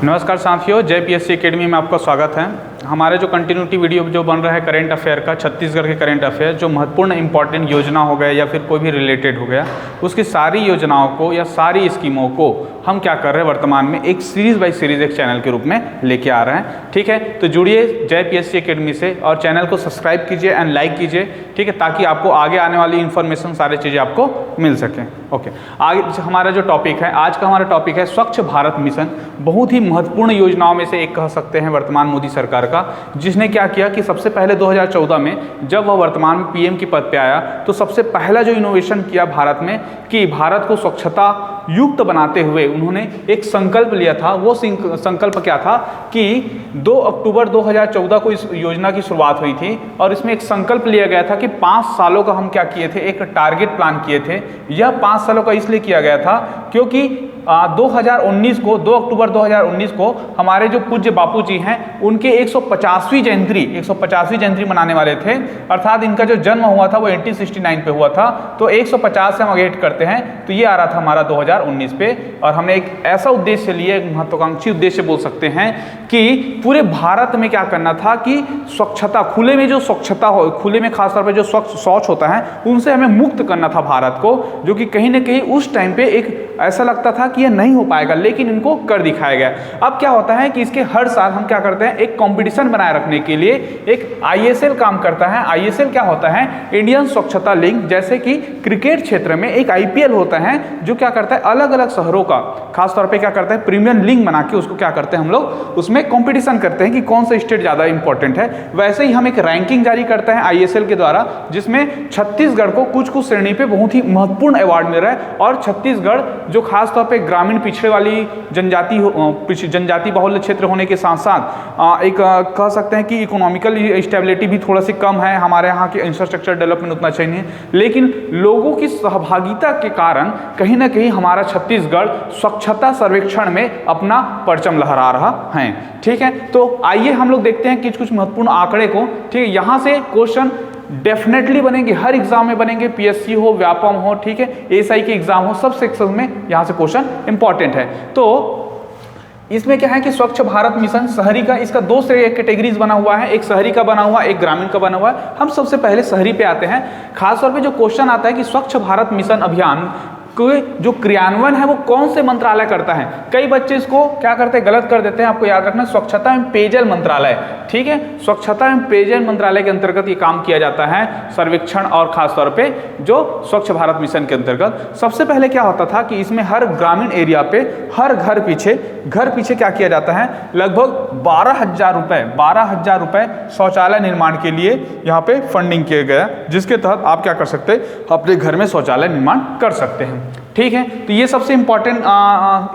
नमस्कार साथियों, जय पीएससी एकेडमी में आपका स्वागत है। हमारे जो कंटिन्यूटी वीडियो जो बन रहा है करंट अफेयर का, छत्तीसगढ़ के करंट अफेयर जो महत्वपूर्ण इंपॉर्टेंट योजना हो गया या फिर कोई भी रिलेटेड हो गया, उसकी सारी योजनाओं को या सारी स्कीमों को हम क्या कर रहे हैं वर्तमान में एक सीरीज बाय सीरीज एक चैनल के रूप में लेके आ रहे हैं। ठीक है, तो जुड़िए जय पीएससी एकेडमी से और चैनल को सब्सक्राइब कीजिए एंड लाइक कीजिए। ठीक है, ताकि आपको आगे आने वाली इन्फॉर्मेशन सारी चीज़ें आपको मिल सकें। ओके, आगे हमारा जो टॉपिक है, आज का हमारा टॉपिक है स्वच्छ भारत मिशन। बहुत ही महत्वपूर्ण योजनाओं में से एक कह सकते हैं वर्तमान मोदी सरकार का, जिसने क्या किया कि सबसे पहले 2014 में जब वह वर्तमान में पीएम की पद पे आया तो सबसे पहला जो इनोवेशन किया भारत में कि भारत को स्वच्छता युक्त बनाते हुए उन्होंने एक संकल्प लिया था। वो संकल्प क्या था कि 2 अक्टूबर 2014 को इस योजना की शुरुआत हुई थी और इसमें एक संकल्प लिया गया था कि 5 सालों का हम क्या किए थे, एक टारगेट प्लान किए थे। यह 5 सालों का इसलिए किया गया था क्योंकि 2019 को 2 अक्टूबर 2019 को हमारे जो पूज्य बापू जी हैं उनके 150वीं जयंती मनाने वाले थे। अर्थात इनका जो जन्म हुआ था वो 1869 पे हुआ था, तो 150 से हम अगेट करते हैं तो ये आ रहा था हमारा 2019 पे। और हमने एक ऐसा उद्देश्य लिया, एक महत्वाकांक्षी उद्देश्य बोल सकते हैं कि पूरे भारत में क्या करना था कि स्वच्छता, खुले में जो स्वच्छता हो, खुले में खासतौर पर जो शौच होता है उनसे हमें मुक्त करना था भारत को, जो कि कहीं ना कहीं उस टाइम पे एक ऐसा लगता था कि यह नहीं हो पाएगा, लेकिन इनको कर दिखाया गया। अब क्या होता है कि इसके हर साल हम क्या करते हैं, एक कंपटीशन बनाए रखने के लिए एक आईएसएल काम करता है। आईएसएल क्या होता है, इंडियन स्वच्छता लीग। जैसे कि क्रिकेट क्षेत्र में एक आईपीएल होता है जो क्या करता है अलग अलग शहरों का खासतौर पे क्या करता है प्रीमियर लीग बना के उसको क्या करते हैं हम लोग उसमें कंपटीशन करते हैं कि कौन सा स्टेट ज्यादा इंपॉर्टेंट है। वैसे ही हम एक रैंकिंग जारी करते हैं आईएसएल के द्वारा, जिसमें छत्तीसगढ़ को कुछ कुछ श्रेणी पे बहुत ही महत्वपूर्ण अवार्ड मिल रहा है। और छत्तीसगढ़ जो खासतौर पे ग्रामीण पिछड़े वाली जनजाति बहुल्य क्षेत्र होने के साथ साथ एक कह सकते हैं कि इकोनॉमिकल स्टेबिलिटी भी थोड़ा सी कम है, हमारे यहाँ के इंफ्रास्ट्रक्चर डेवलपमेंट उतना चाहिए, लेकिन लोगों की सहभागिता के कारण कहीं ना कहीं हमारा छत्तीसगढ़ स्वच्छता सर्वेक्षण में अपना परचम लहरा रहा है। ठीक है, तो आइए हम लोग देखते हैं कुछ महत्वपूर्ण आंकड़े को। ठीक है, यहाँ से क्वेश्चन डेफिनेटली बनेंगे, हर एग्जाम में बनेंगे, पीएससी हो, व्यापम हो, ठीक है, एसआई के एग्जाम हो, सब सेक्शन में यहाँ से क्वेश्चन इंपॉर्टेंट है। तो इसमें क्या है कि स्वच्छ भारत मिशन शहरी का, इसका 2 से कैटेगरीज बना हुआ है, एक शहरी का बना हुआ है, एक ग्रामीण का बना हुआ है। हम सबसे पहले शहरी पे आते हैं। खासतौर पे जो क्वेश्चन आता है कि स्वच्छ भारत मिशन अभियान जो क्रियान्वयन है वो कौन से मंत्रालय करता है। कई बच्चे इसको क्या करते हैं, गलत कर देते हैं। आपको याद रखना, स्वच्छता एवं पेयजल मंत्रालय, ठीक है, स्वच्छता एवं पेयजल मंत्रालय के अंतर्गत ये काम किया जाता है सर्वेक्षण और खासतौर पे जो स्वच्छ भारत मिशन के अंतर्गत। सबसे पहले क्या होता था कि इसमें हर ग्रामीण एरिया पे हर घर पीछे क्या किया जाता है, लगभग 12,000 रुपए शौचालय निर्माण के लिए यहाँ पे फंडिंग किया गया, जिसके तहत आप क्या कर सकते हैं, अपने घर में शौचालय निर्माण कर सकते हैं। ठीक है, तो ये सबसे इंपॉर्टेंट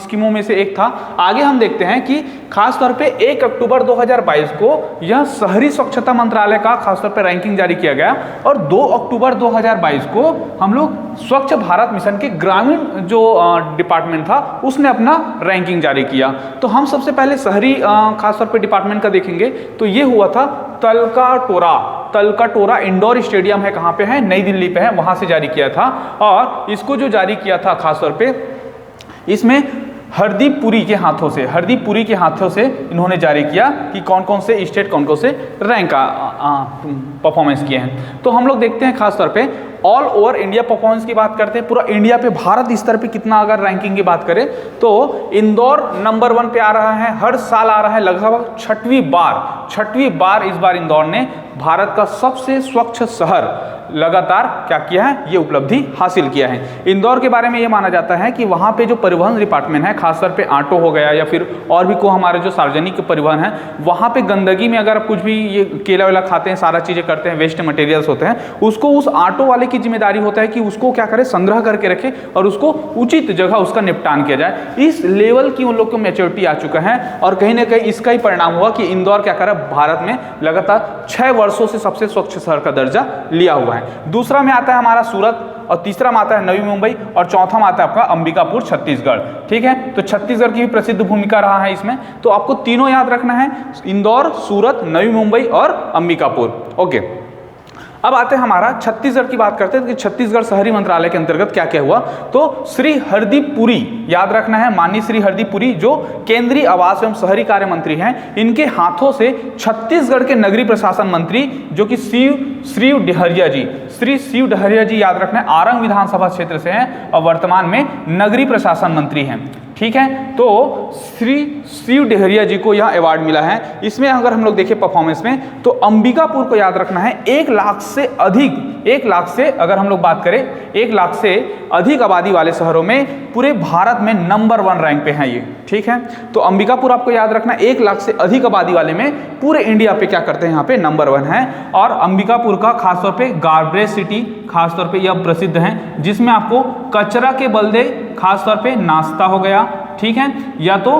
स्कीमों में से एक था। आगे हम देखते हैं कि खासतौर पे 1 अक्टूबर 2022 को यह शहरी स्वच्छता मंत्रालय का खासतौर पे रैंकिंग जारी किया गया और 2 अक्टूबर 2022 को हम लोग स्वच्छ भारत मिशन के ग्रामीण जो डिपार्टमेंट था उसने अपना रैंकिंग जारी किया। तो हम सबसे पहले शहरी खासतौर पे डिपार्टमेंट का देखेंगे तो ये हुआ था तलकाटोरा इंडोर स्टेडियम है, कहाँ पे है, नई दिल्ली पे है, वहां से जारी किया था। और इसको जो जारी किया था खासतौर पे इसमें हरदीप पुरी के हाथों से इन्होंने जारी किया कि कौन कौन से स्टेट कौन कौन से रैंक परफॉर्मेंस किए हैं। तो हम लोग देखते हैं खासतौर पे ऑल ओवर इंडिया परफॉर्मेंस की बात करते हैं, पूरा इंडिया पे भारत स्तर पे कितना अगर रैंकिंग की बात करें तो इंदौर नंबर 1 पे आ रहा है, हर साल आ रहा है, लगभग 6वीं बार इस बार इंदौर ने भारत का सबसे स्वच्छ शहर लगातार क्या किया है, ये उपलब्धि हासिल किया है। इंदौर के बारे में ये माना जाता है कि वहाँ पे जो परिवहन डिपार्टमेंट है, खासतौर पे ऑटो हो गया या फिर और भी को हमारे जो सार्वजनिक परिवहन है, वहाँ पे गंदगी में अगर कुछ भी ये केला वेला खाते हैं, सारा चीज़ें करते हैं, वेस्ट मटेरियल्स होते हैं, उसको उस ऑटो वाले की जिम्मेदारी होता है कि उसको क्या करे, संग्रह करके रखे और उसको उचित जगह उसका निपटान किया जाए। इस लेवल की उन लोग को मैच्योरिटी आ चुका है और कहीं ना कहीं इसका ही परिणाम हुआ कि इंदौर क्या करे, भारत में लगातार 6 वर्षों से सबसे स्वच्छ शहर का दर्जा लिया हुआ है। दूसरा में आता है हमारा सूरत और तीसरा में आता है नवी मुंबई और चौथा में आता है आपका अंबिकापुर छत्तीसगढ़। ठीक है, तो छत्तीसगढ़ की भी प्रसिद्ध भूमिका रहा है इसमें, तो आपको तीनों याद रखना है, इंदौर, सूरत, नवी मुंबई और अंबिकापुर। ओके, अब आते हैं हमारा छत्तीसगढ़ की बात करते हैं कि छत्तीसगढ़ शहरी मंत्रालय के अंतर्गत क्या क्या हुआ। तो श्री हरदीप पुरी, याद रखना है, माननीय श्री हरदीप पुरी जो केंद्रीय आवास एवं शहरी कार्य मंत्री हैं, इनके हाथों से छत्तीसगढ़ के नगरीय प्रशासन मंत्री जो कि श्री डहरिया जी, श्री शिव डहरिया जी, याद रखना है, आरंग विधानसभा क्षेत्र से हैं और वर्तमान में नगरीय प्रशासन मंत्री हैं। ठीक है, तो श्री शिव डहरिया जी को यह अवार्ड मिला है। इसमें अगर हम लोग देखें परफॉर्मेंस में, तो अंबिकापुर को याद रखना है 1 लाख से अधिक, 1 लाख से अगर हम लोग बात करें 1 लाख से अधिक आबादी वाले शहरों में पूरे भारत में नंबर 1 रैंक पे है ये। ठीक है, तो अंबिकापुर आपको याद रखना 1 लाख से अधिक आबादी वाले में पूरे इंडिया पे क्या करते हैं, यहाँ पे नंबर 1 है। और अंबिकापुर का खासतौर पे गार्बेज सिटी खासतौर पे यह प्रसिद्ध है, जिसमें आपको कचरा के बदले खासतौर पे नाश्ता हो गया, ठीक है, या तो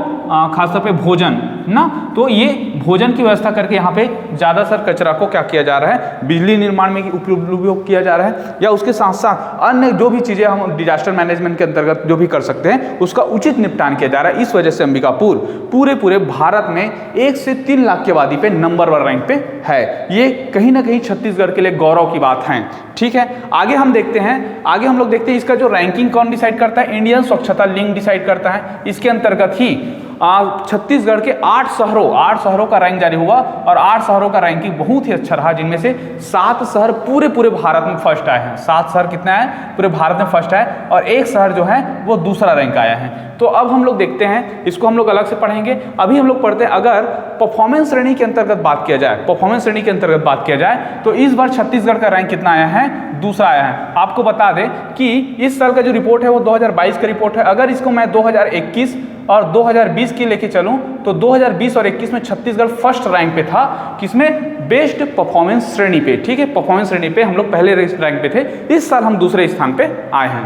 खासतौर पे भोजन ना, तो ये भोजन की व्यवस्था करके यहाँ पे ज़्यादातर कचरा को क्या किया जा रहा है, बिजली निर्माण में उपयोग किया जा रहा है, या उसके साथ साथ अन्य जो भी चीज़ें हम डिजास्टर मैनेजमेंट के अंतर्गत जो भी कर सकते हैं उसका उचित निपटान किया जा रहा है। इस वजह से अंबिकापुर पूरे भारत में 1 से 3 लाख की आबादी पे नंबर 1 रैंक पे है। ये कहीं ना कहीं छत्तीसगढ़ के लिए गौरव की बात है। ठीक है, आगे हम देखते हैं, आगे हम लोग देखते हैं इसका जो रैंकिंग कौन डिसाइड करता है, इंडियन स्वच्छता लिंक डिसाइड करता है। इसके अंतर्गत ही छत्तीसगढ़ के 8 शहरों का रैंक जारी हुआ और 8 शहरों का रैंकिंग बहुत ही अच्छा रहा, जिनमें से 7 शहर पूरे भारत में फर्स्ट आए हैं। 7 शहर कितना है, पूरे भारत में फर्स्ट आए, और 1 शहर जो है वो दूसरा रैंक आया है। तो अब हम लोग देखते हैं, इसको हम लोग अलग से पढ़ेंगे। अभी हम लोग पढ़ते हैं, अगर परफॉर्मेंस श्रेणी के अंतर्गत बात किया जाए, परफॉर्मेंस श्रेणी के अंतर्गत बात किया जाए तो इस बार छत्तीसगढ़ का रैंक कितना आया है, दूसरा आया है। आपको बता दें कि इस साल का जो रिपोर्ट है वो 2022 का रिपोर्ट है। अगर इसको मैं 2021 और 2020 की लेके चलूं तो 2020 और 21 में छत्तीसगढ़ फर्स्ट रैंक पे था, किसमें, बेस्ट परफॉर्मेंस श्रेणी पे। ठीक है, परफॉर्मेंस श्रेणी पे हम लोग पहले रैंक पे थे, इस साल हम दूसरे स्थान पे आए हैं।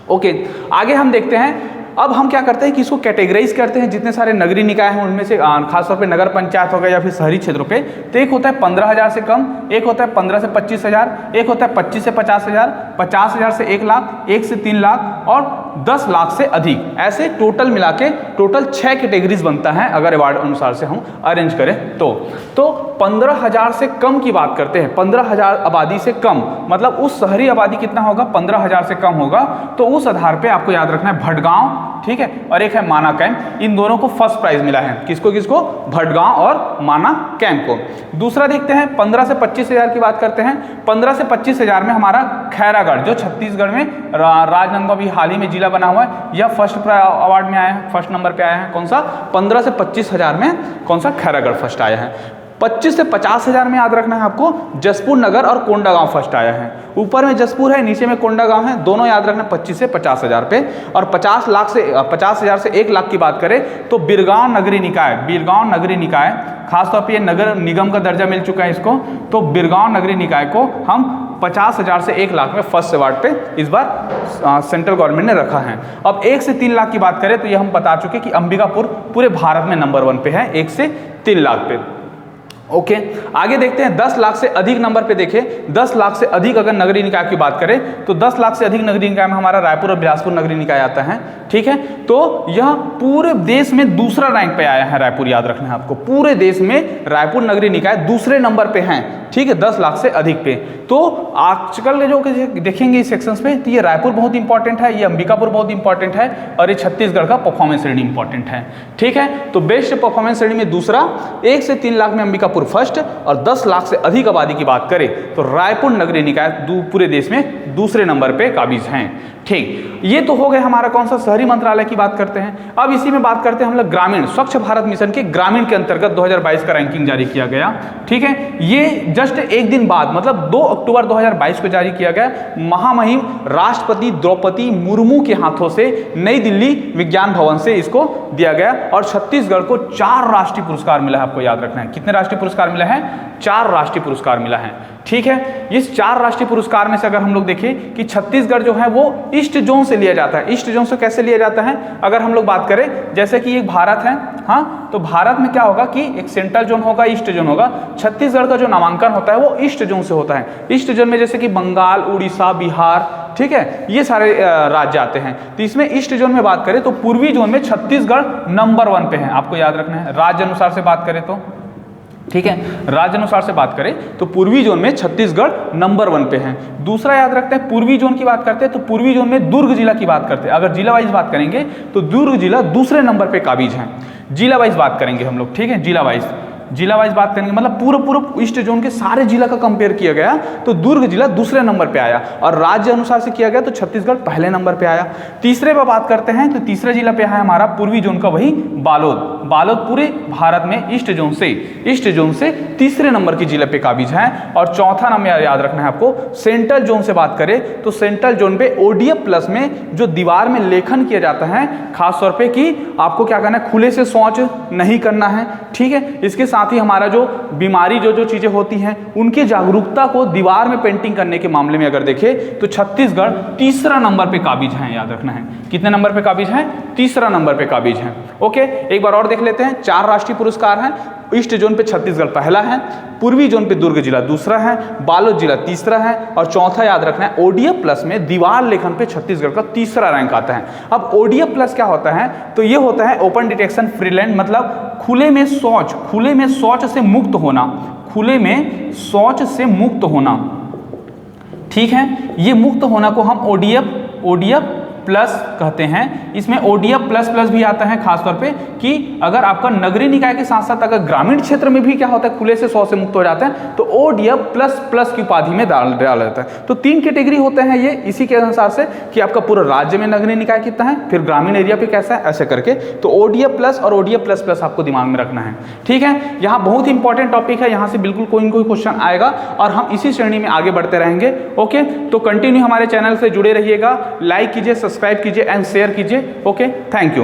ओके, आगे हम देखते हैं। अब हम क्या करते हैं कि इसको कैटेगराइज करते हैं, जितने सारे नगरीय निकाय हैं उनमें से खासतौर पे नगर पंचायत हो गया या फिर शहरी क्षेत्रों पे, तो एक होता है 15,000 से कम, एक होता है 15 से 25,000, एक होता है 25 से 50,000, 50,000 से 1 लाख, 1 से 3 लाख और 10 लाख से अधिक। ऐसे टोटल मिला के टोटल 6 कैटेगरीज बनता है अगर अवार्ड अनुसार से हम अरेंज करें तो 15,000 से कम की बात करते हैं। 15,000 आबादी से कम मतलब उस शहरी आबादी कितना होगा, 15,000 से कम होगा, तो उस आधार पे आपको याद रखना है भटगांव, ठीक है, और एक है माना कैंप। इन दोनों को फर्स्ट प्राइज मिला है, किसको किसको, भटगांव और माना कैंप को। दूसरा देखते हैं 15 से 25,000 की बात करते हैं। 15 से 25,000 में हमारा खैरागढ़, जो छत्तीसगढ़ में राजनांदगांव भी हाल ही में जिला बना हुआ है, यह फर्स्ट अवार्ड में आया है, फर्स्ट नंबर पे आया है। कौन सा, 15 से 25,000 में कौन सा, खैरागढ़ फर्स्ट आया है। 25 से 50,000 में याद रखना है आपको जसपुर नगर और कोंडागांव फर्स्ट आया है। ऊपर में जसपुर है, नीचे में कोंडागांव है, दोनों याद रखना 25 से 50,000 पे। और 50,000 से 1 लाख की बात करें तो बिरगांव नगरीय निकाय, खासतौर पे ये नगर निगम का दर्जा मिल चुका है इसको, तो बिरगांव नगरीय निकाय को हम 50,000 से 1 लाख में फर्स्ट अवार्ड पे इस बार सेंट्रल गवर्नमेंट ने रखा है। अब 1 से 3 लाख की बात करें तो ये हम बता चुके कि अंबिकापुर पूरे भारत में नंबर 1 पे है, 1 से 3 लाख पे। ओके, आगे देखते हैं 10 लाख से अधिक नंबर पे देखें। 10 लाख से अधिक अगर नगरीय निकाय की बात करें तो 10 लाख से अधिक नगरीय निकाय में हमारा रायपुर और बिलासपुर नगरीय निकाय आता है। ठीक है, तो यह पूरे देश में दूसरा रैंक पे आया है रायपुर, याद रखना है आपको, पूरे देश में रायपुर नगरीय निकाय दूसरे नंबर पे हैं। ठीक है, 10 लाख से अधिक पे। तो आजकल जो देखेंगे इस सेक्शंस पे, तो ये रायपुर बहुत इंपॉर्टेंट है, ये अंबिकापुर बहुत इंपॉर्टेंट है, और ये छत्तीसगढ़ का परफॉर्मेंस श्रेणी इंपॉर्टेंट है। ठीक है, तो बेस्ट परफॉर्मेंस श्रेणी में दूसरा, 1 से 3 लाख में अंबिकापुर फर्स्ट, और 10 लाख से अधिक आबादी की बात करें तो रायपुर नगरीय निकाय पूरे देश में दूसरे नंबर पे काबिज हैं। ठीक, ये तो हो गए हमारा कौन सा, शहरी मंत्रालय की बात करते हैं। अब इसी में बात करते हैं हम लोग ग्रामीण स्वच्छ भारत मिशन के ग्रामीण के अंतर्गत 2022 का रैंकिंग जारी किया गया। ठीक है, ये जस्ट एक दिन बाद मतलब 2 अक्टूबर 2022 को जारी किया गया। महामहिम राष्ट्रपति द्रौपदी मुर्मू के हाथों से नई दिल्ली विज्ञान भवन से इसको दिया गया, और छत्तीसगढ़ को 4 राष्ट्रीय पुरस्कार मिला है। आपको याद रखना है कितने राष्ट्रीय पुरस्कार मिला है, 4 राष्ट्रीय पुरस्कार मिला है। ठीक है, इस 4 राष्ट्रीय पुरस्कार में से अगर हम लोग देखें कि छत्तीसगढ़ जो है वो ईस्ट जोन से लिया जाता है। ईस्ट जोन से कैसे लिया जाता है, अगर हम लोग बात करें, जैसे कि एक भारत है, हाँ, तो भारत में क्या होगा कि एक सेंट्रल जोन होगा, ईस्ट जोन होगा। छत्तीसगढ़ का जो नामांकन होता है वो ईस्ट जोन से होता है। ईस्ट जोन में जैसे कि बंगाल, उड़ीसा, बिहार, ठीक है, ये सारे राज्य आते हैं। तो इसमें ईस्ट जोन में बात करें तो पूर्वी जोन में छत्तीसगढ़ नंबर 1 पे है। आपको याद रखना है, राज्य अनुसार से बात करें तो ठीक है। राज्य अनुसार से बात करें तो पूर्वी जोन में छत्तीसगढ़ नंबर 1 पे है। दूसरा याद रखते हैं, पूर्वी जोन की बात करते हैं तो पूर्वी जोन में दुर्ग जिला की बात करते हैं। अगर जिला वाइज बात करेंगे तो दुर्ग जिला दूसरे नंबर पे काबिज है। जिला वाइज बात करेंगे हम लोग, ठीक है, जिला वाइज बात करेंगे, मतलब पूरा ईस्ट जोन के सारे जिला का कंपेयर किया गया तो दुर्ग जिला दूसरे नंबर पे आया, और राज्य अनुसार से किया गया तो छत्तीसगढ़ पहले नंबर पे आया। तीसरे पर बात करते हैं तो तीसरे जिला पे है हमारा पूर्वी जोन का वही बालोद पूरे भारत में ईस्ट जोन से तीसरे नंबर की जिले पे काबिज है। और चौथा नंबर याद रखना है आपको, सेंट्रल जोन से बात करें तो सेंट्रल जोन पे ODF प्लस में जो दीवार में लेखन किया जाता है, खासतौर पे कि आपको क्या करना है, खुले से शौच नहीं करना है, ठीक है। इसके साथ ही हमारा जो बीमारी जो चीजें होती हैं उनकी जागरूकता को दीवार में पेंटिंग करने के मामले में अगर देखें तो छत्तीसगढ़ तीसरा नंबर पे काबिज है। याद रखना है कितने नंबर पे काबिज है, तीसरा नंबर पे काबिज है। ओके, एक बार और देख लेते हैं। 4 राष्ट्रीय पुरस्कार हैं। ईस्ट जोन पे छत्तीसगढ़ पहला है, पूर्वी जोन पे दुर्ग जिला दूसरा है, बालोद जिला तीसरा है, और चौथा याद रखना है ODF प्लस में दीवार लेखन पे छत्तीसगढ़ का तीसरा रैंक आता है। अब ODF प्लस क्या होता है, तो ये होता है ओपन डिटेक्शन फ्री लैंड, मतलब खुले में शौच से मुक्त होना, खुले में शौच से मुक्त होना, ठीक है। ये मुक्त होना को हम ODF प्लस कहते हैं। इसमें ODF प्लस भी आता है, खासतौर पे कि अगर आपका नगरीय निकाय के साथ साथ अगर ग्रामीण क्षेत्र में भी क्या होता है, खुले से शौच से मुक्त हो जाता है तो ODF प्लस की उपाधि में डाला जाता है। तो 3 कैटेगरी होते हैं ये, इसी के अनुसार से कि आपका पूरा राज्य में नगरीय निकाय कितना है, फिर ग्रामीण एरिया पे कैसा है, ऐसे करके। तो ODF प्लस और ODF प्लस आपको दिमाग में रखना है, ठीक है। यहाँ बहुत ही इंपॉर्टेंट टॉपिक है, यहाँ से बिल्कुल कोई न कोई क्वेश्चन आएगा और हम इसी श्रेणी में आगे बढ़ते रहेंगे। ओके, तो कंटिन्यू हमारे चैनल से जुड़े रहिएगा, लाइक कीजिए, सब्सक्राइब कीजिए एंड शेयर कीजिए। Okay, thank you.